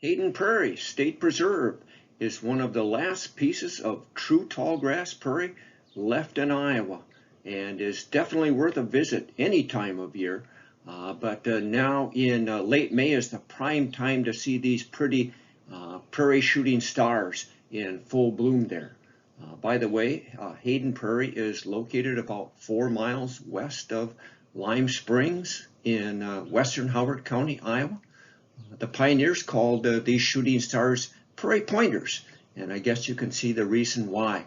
Hayden Prairie State Preserve is one of the last pieces of true tallgrass prairie left in Iowa and is definitely worth a visit any time of year. But now in late May is the prime time to see these pretty prairie shooting stars in full bloom there. By the way, Hayden Prairie is located about 4 miles west of Lime Springs in western Howard County, Iowa. The pioneers called these shooting stars prairie pointers, and I guess you can see the reason why.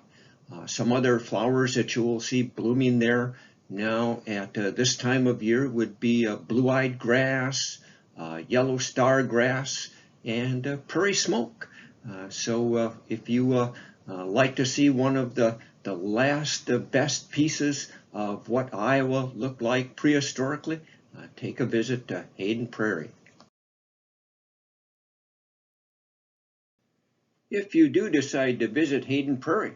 Some other flowers that you will see blooming there now at this time of year would be blue-eyed grass, yellow star grass, and prairie smoke. So if you like to see one of the last best pieces of what Iowa looked like prehistorically, take a visit to Hayden Prairie. If you do decide to visit Hayden Prairie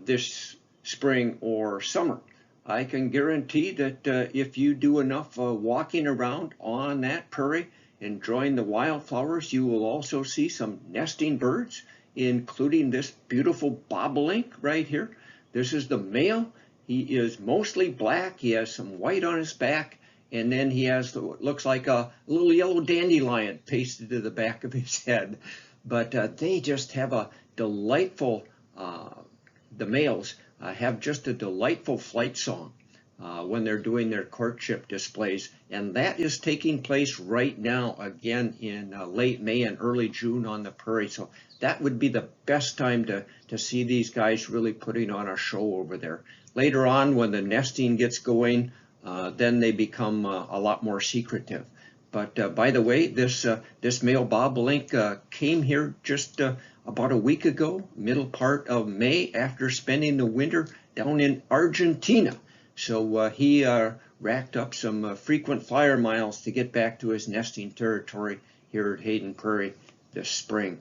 this spring or summer, I can guarantee that if you do enough walking around on that prairie, enjoying the wildflowers, you will also see some nesting birds, including this beautiful bobolink right here. This is the male. He is mostly black. He has some white on his back, and then he has what looks like a little yellow dandelion pasted to the back of his head. But they just have a delightful, the males have just a delightful flight song when they're doing their courtship displays. And that is taking place right now, again, in late May and early June on the prairie. So that would be the best time to see these guys really putting on a show over there. Later on, when the nesting gets going, then they become a lot more secretive. But by the way, this male bobolink came here just about a week ago, middle part of May, after spending the winter down in Argentina. So he racked up some frequent flyer miles to get back to his nesting territory here at Hayden Prairie this spring.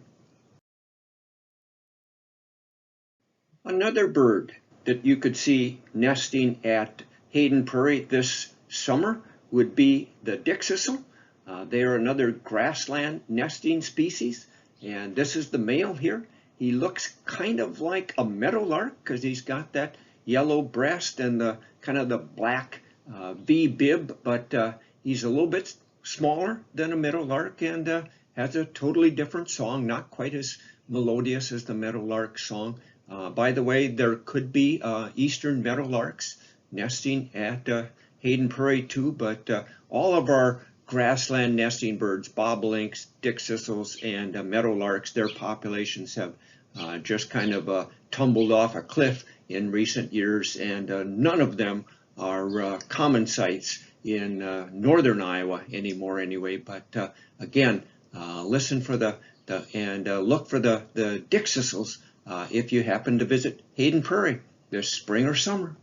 Another bird that you could see nesting at Hayden Prairie this summer would be the Dixisl. They are another grassland nesting species, and this is the male here. He looks kind of like a meadowlark because he's got that yellow breast and the kind of the black V bib, but he's a little bit smaller than a meadowlark and has a totally different song, not quite as melodious as the meadowlark song. By the way, there could be eastern meadowlarks nesting at Hayden Prairie too, but all of our grassland nesting birds, bobolinks, dickcissels, and meadowlarks, their populations have just kind of tumbled off a cliff in recent years, and none of them are common sights in northern Iowa anymore anyway. But again, listen for and look for the dickcissels if you happen to visit Hayden Prairie this spring or summer.